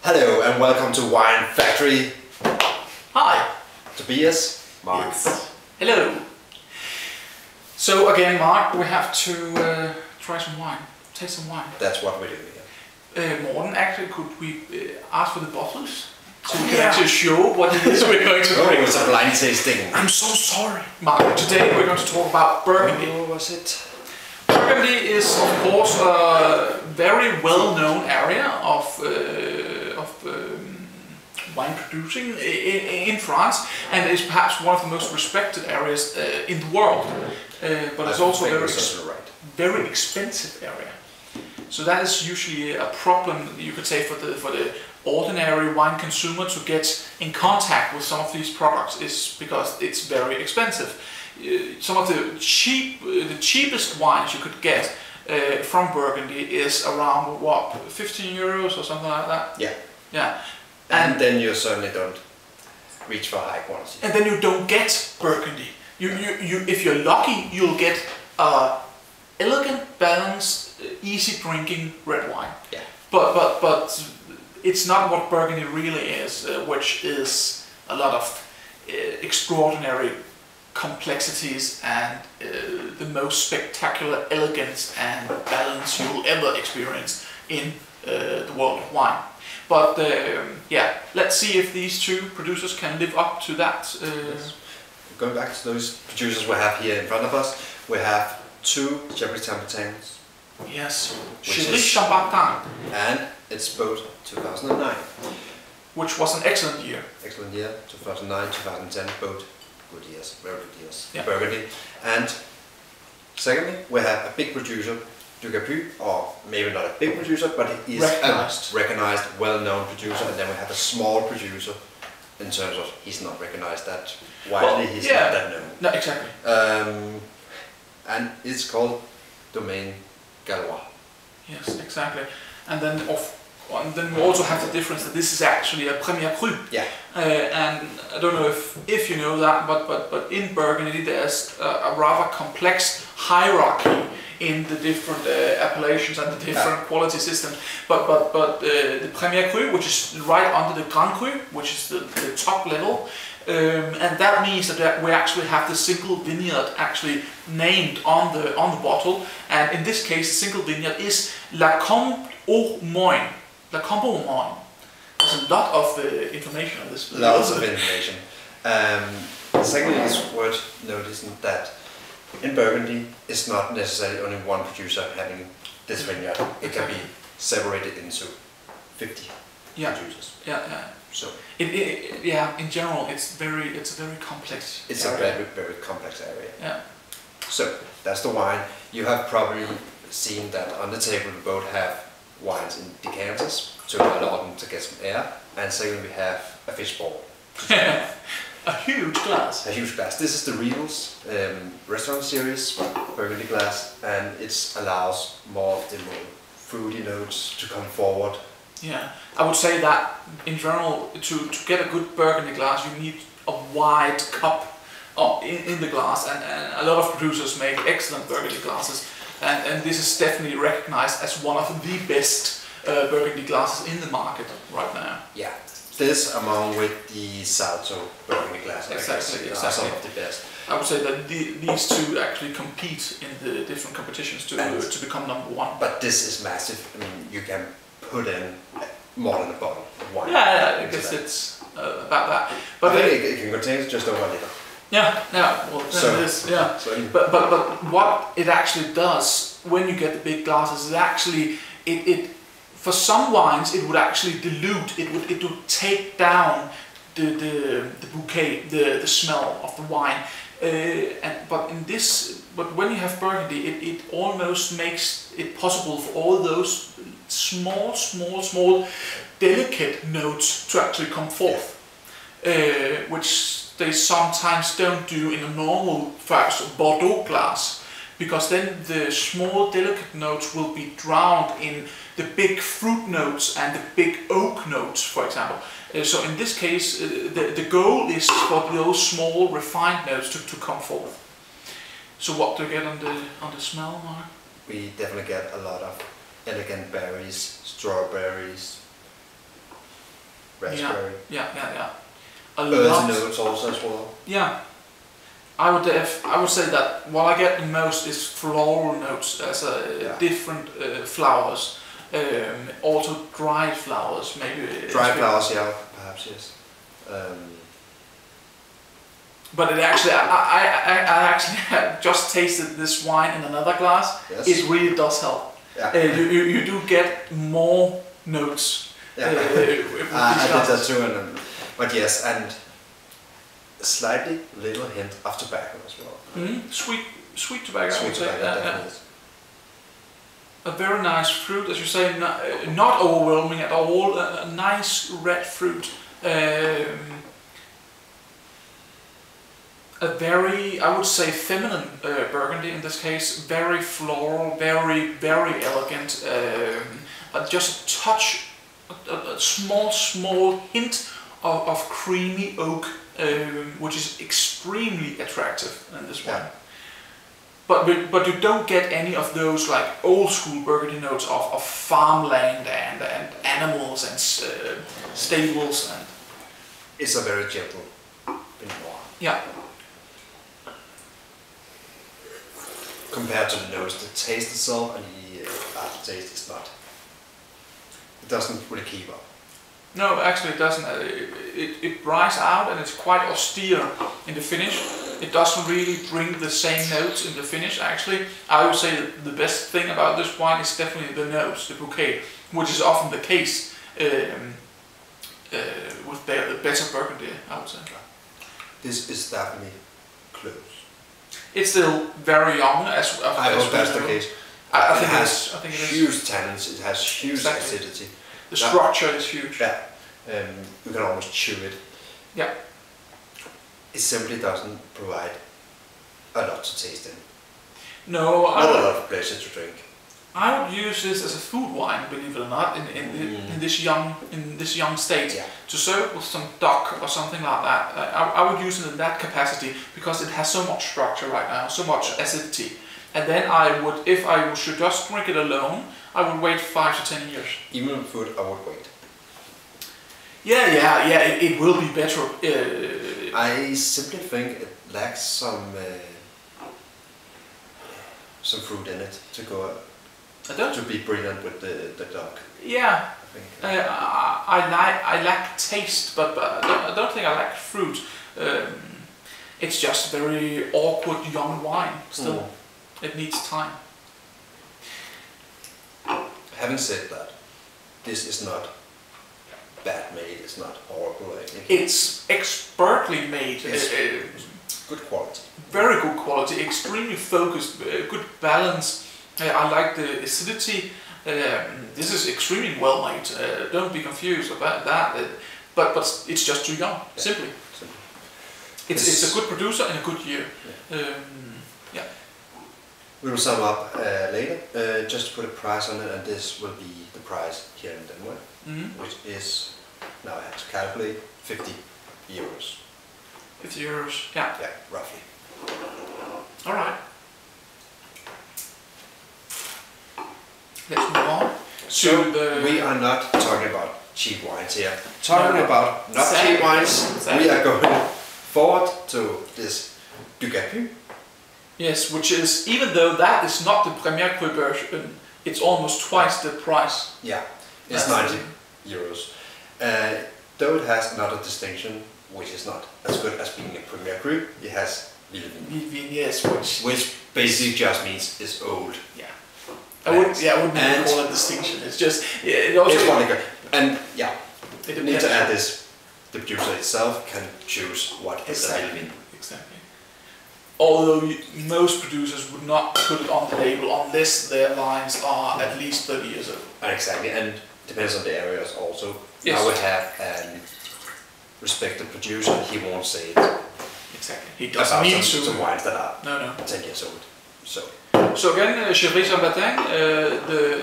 Hello and welcome to Wine Factory. Hi. Tobias, Mark. Yes. Hello. So again, Mark, we have to try some wine, taste some wine. That's what we do here. Morten, actually, could we ask for the bottles? So we can actually show what it is we're going to drink. It's a blind tasting. I'm so sorry, Mark. Today we're going to talk about Burgundy. What was it? Burgundy is, of course, a very well-known area of wine producing in France, and is perhaps one of the most respected areas in the world. But it's also a very expensive area. So that is usually a problem, you could say, for the ordinary wine consumer to get in contact with some of these products, is because it's very expensive. Some of the cheapest wines you could get from Burgundy is around what, 15 euros or something like that. Yeah. Yeah. And then you certainly don't reach for high quality. And then you don't get Burgundy. If you're lucky, you'll get elegant, balanced, easy drinking red wine. Yeah. But it's not what Burgundy really is, which is a lot of extraordinary complexities and the most spectacular elegance and balance you'll ever experience in the world of wine. But yeah, let's see if these two producers can live up to that. Yes. Going back to those producers we have here in front of us, we have two Chablis Chambertins. Yes, Chablis Chambertin. And it's both 2009. Which was an excellent year. Excellent year, 2009, 2010, both good years, very good years. Yeah. Burgundy. And secondly, we have a big producer, Ducapue, or maybe not a big producer, but he is a recognized, well-known producer. And then we have a small producer in terms of he's not recognized that widely, he's not that known. No, exactly. And it's called Domaine Gallois. Yes, exactly. And then we also have the difference that this is actually a Premier Cru. Yeah. And I don't know if you know that, but in Burgundy there's a rather complex hierarchy in the different appellations and the different quality systems. But the Premier Cru, which is right under the Grand Cru, which is the top level, and that means that we actually have the single vineyard actually named on the bottle. And in this case, the single vineyard is La Combe aux Moines. La Combe aux Moines. There's a lot of information on this. Lots of information. Secondly, it's worth noticing that in Burgundy, it's not necessarily only one producer having this vineyard. It can be separated into 50 producers. Yeah. So in general, it's a very complex. It's area. A very complex area. Yeah. So that's the wine. You have probably seen that on the table we both have wines in decanters to allow them to get some air, and second we have a fishbowl. A huge glass. A huge glass. This is the Rivals restaurant series Burgundy glass, and it allows more of the more fruity notes to come forward. Yeah, I would say that in general, to get a good Burgundy glass, you need a wide cup in the glass, and a lot of producers make excellent Burgundy glasses, and this is definitely recognized as one of the best Burgundy glasses in the market right now. Yeah, this among with the Salto Burgundy glass exactly. are some of the best. I would say that these two actually compete in the different competitions to become number one. But this is massive. I mean, you can put in more than a bottle of wine. Yeah, I guess it's about that. But I think it can contain just over a liter. Yeah. Well, so, it is. Yeah. So, but what it actually does when you get the big glasses is actually it for some wines it would actually dilute. It would take down the bouquet, the smell of the wine. But when you have Burgundy, it almost makes it possible for all those small delicate notes to actually come forth, which they sometimes don't do in a normal Bordeaux glass, because then the small delicate notes will be drowned in the big fruit notes and the big oak notes, for example. So in this case, the goal is for those small refined notes to come forth. So what do you get on the smell, Mark? We definitely get a lot of elegant berries, strawberries, raspberry. Yeah. Earthy notes also as well. Yeah. I would say that what I get the most is floral notes as different flowers, also dried flowers maybe. Dried flowers, yeah, perhaps yes. But it actually, I actually have just tasted this wine in another glass. Yes. It really does help. Yeah. You do get more notes. Yeah. I did that too, but yes, and slightly little hint of tobacco as well. Sweet tobacco. Sweet tobacco, definitely. A very nice fruit, as you say, not overwhelming at all. A nice red fruit. A very, I would say, feminine Burgundy in this case. Very floral, very elegant. Just a touch, a small hint of creamy oak, which is extremely attractive in this wine. But you don't get any of those like old school Burgundy notes of farmland and animals and stables, and it's a very gentle Pinot Noir. Yeah. Compared to the nose, the taste itself and the aftertaste is not. It doesn't really keep up. No, actually it doesn't. It dries out and it's quite austere in the finish. It doesn't really bring the same notes in the finish. Actually, I would say that the best thing about this wine is definitely the nose, the bouquet, which is often the case with the better Burgundy, I would say. This is definitely close. It's still very young, I hope that's the case. I think it has huge tannins. It has huge acidity. The structure is huge. Yeah, you can almost chew it. Yeah. It simply doesn't provide a lot to taste in. No, not a lot of pleasure to drink. I would use this as a food wine, believe it or not, in this young state, to serve with some duck or something like that. I would use it in that capacity because it has so much structure right now, so much acidity. And then I would, if I should just drink it alone, I would wait 5 to 10 years. Even with food, I would wait. Yeah. It will be better. I simply think it lacks some fruit in it to go. To be brilliant with the duck. Yeah, I like taste, but I don't think I like fruit. It's just very awkward young wine still. It needs time. Having said that, this is not bad made, it's not horrible. It's expertly made. Good quality. Very good quality, extremely focused, good balance. I like the acidity. This is extremely well made. Don't be confused about that. But it's just too young. Simply. It's a good producer and a good year. Yeah. We will sum up later. Just to put a price on it, and this will be the price here in Denmark, which is, now I have to calculate, 50 euros. 50 euros. Yeah. Yeah, roughly. All right. Let's move on. So we are not talking about cheap wines here. Talking about not cheap wines, we are going forward to this Ducapus. Yes, which is, even though that is not the Premier Cru version, it's almost twice the price. Yeah, it's 90 euros. Though it has another distinction, which is not as good as being a Premier Cru, it has Vivin, yes, which basically just means it's old. Yeah. I wouldn't even call it distinction. It's just it also. It's one good. And yeah, you need to add this. The producer itself can choose what is available. Exactly. Although most producers would not put it on the label unless their lines are at least 30 years old. Exactly, and depends on the areas also. Yes. Now we have a respected producer. He won't say it. Exactly. He doesn't need to. Some wines that are 10 years old. So again, Chevry-Chambertin,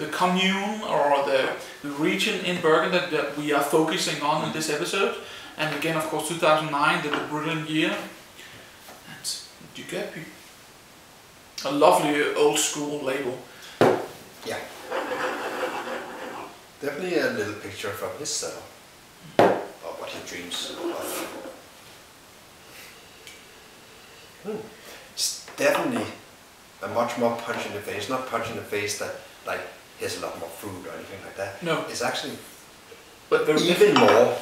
the commune or the region in Burgundy that we are focusing on in this episode, and again, of course, 2009, the brilliant year, and Ducapus, a lovely old school label. Yeah, definitely a little picture from his cellar. or what he dreams of. It's definitely a much more punch in the face. Not punch in the face that like he has a lot more food or anything like that. No, it's actually but even more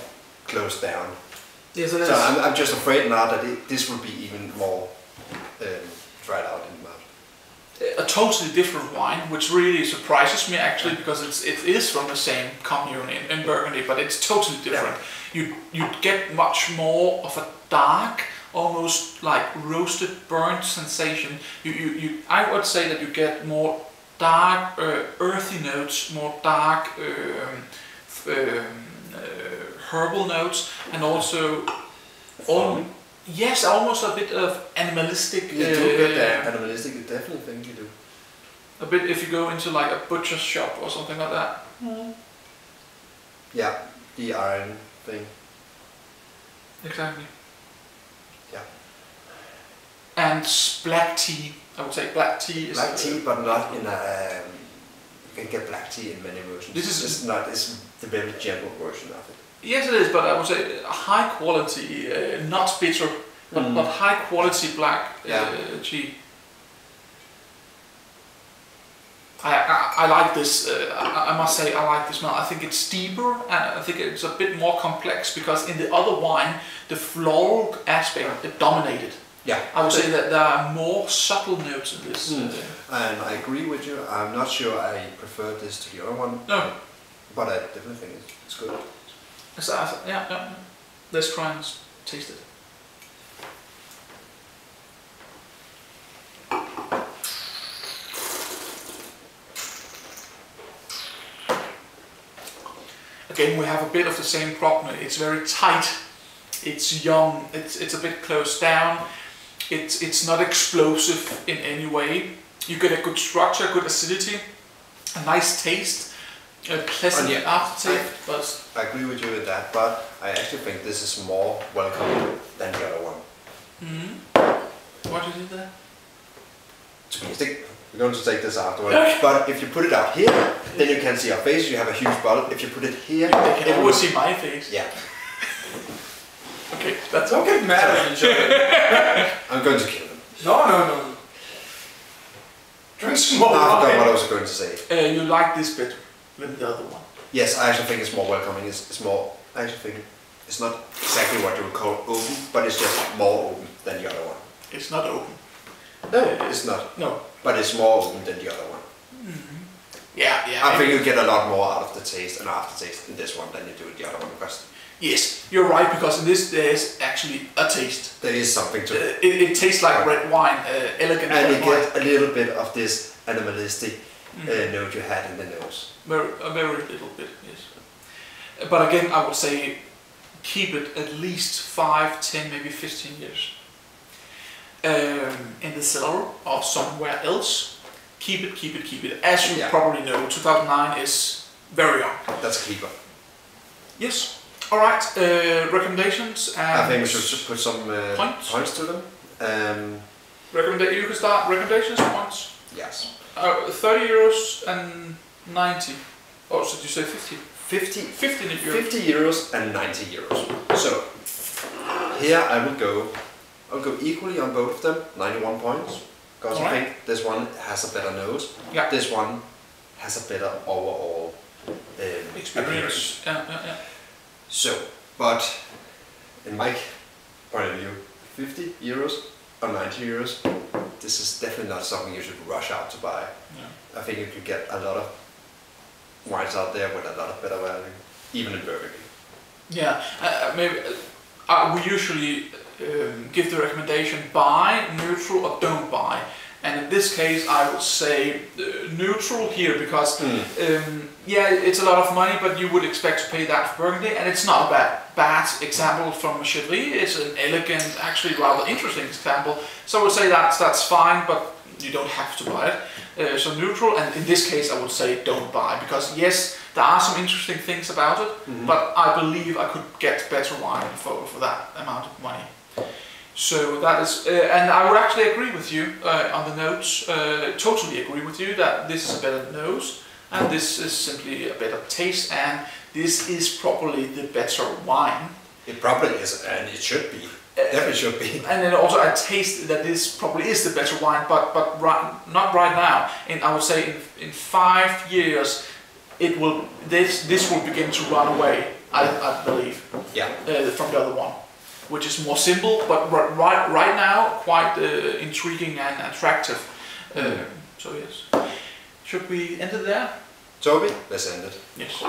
closed down. Yes, it is. So I'm just afraid now that this will be even more dried out in the mouth. A totally different wine, which really surprises me actually, because it is from the same commune in Burgundy, but it's totally different. Yeah. You get much more of a dark, almost like roasted, burnt sensation. I would say that you get more dark, earthy notes, more dark herbal notes, and also yes, almost a bit of animalistic. You do get that animalistic. You definitely think you do. A bit if you go into like a butcher's shop or something like that. Yeah, the iron thing. Exactly. Yeah. And black tea. I would say black tea is black tea, but not in a. You can get black tea in many versions. This is not. It's the very gentle version of it. Yes, it is, but I would say high quality, not bitter, but high quality black tea. I like this. I must say I like this smell. I think it's deeper and I think it's a bit more complex, because in the other wine the floral aspect it dominated. Yeah, I would say that there are more subtle notes in this. And I agree with you. I'm not sure I prefer this to the other one. No, but I definitely think it's good. So, yeah. Let's try and taste it. Again, we have a bit of the same problem. It's very tight. It's young. It's a bit closed down. It's not explosive in any way. You get a good structure, good acidity, a nice taste. A pleasant aftertaste, but I agree with you with that, but I actually think this is more welcoming than the other one. What is it there? We're going to take this afterwards. But if you put it out here, then you can see our face. You have a huge bottle. If you put it here, they can always see my face. Yeah. Okay, that's don't get mad at each other. I'm going to kill them. No. Drink some more. I forgot what I was going to say. You like this better than the other one? Yes, I actually think it's more welcoming. It's more. I actually think it's not exactly what you would call open, but it's just more open than the other one. It's not open. No, it's not. No. But it's more open than the other one. Yeah. I think you get a lot more out of the taste and aftertaste in this one than you do in the other one, because. Yes, you're right, because in this there is actually a taste. There is something to it. It tastes like red wine, elegant and red wine. And you get a little bit of this animalistic note you had in the nose. A very little bit, yes. But again, I would say keep it at least 5, 10, maybe 15 years. In the cellar or somewhere else, keep it. As you probably know, 2009 is very young. That's a keeper. Yes. All right. Recommendations. And I think we should put some points to them. You can start recommendations points. Yes. 30 euros and 90. Oh, so did you say 50? 50 euros and 90 euros. So here I'll go equally on both of them, 91 points. Because I think this one has a better nose. Yeah. This one has a better overall experience. Yeah. So, but in my point of view, 50 euros or 90 euros, this is definitely not something you should rush out to buy. Yeah. I think you could get a lot of wines out there with a lot of better value, even in Burgundy. Yeah, maybe we usually give the recommendation buy, neutral or don't buy. And in this case I would say neutral here, because it's a lot of money, but you would expect to pay that for Burgundy, and it's not a bad example from Chevry. It's an elegant, actually rather interesting example. So I would say that's fine, but you don't have to buy it. So neutral, and in this case I would say don't buy, because yes, there are some interesting things about it, but I believe I could get better wine for that amount of money. So that is, and I would actually agree with you on the notes, totally agree with you that this is a better nose and this is simply a better taste, and this is probably the better wine. It probably is, and it should be. Definitely should be. And then also I taste that this probably is the better wine, but not right now. And I would say in 5 years, this will begin to run away. I believe. Yeah. From the other one, which is more simple, but right now quite intriguing and attractive. So yes. Should we end it there? Toby, let's end it. Yes.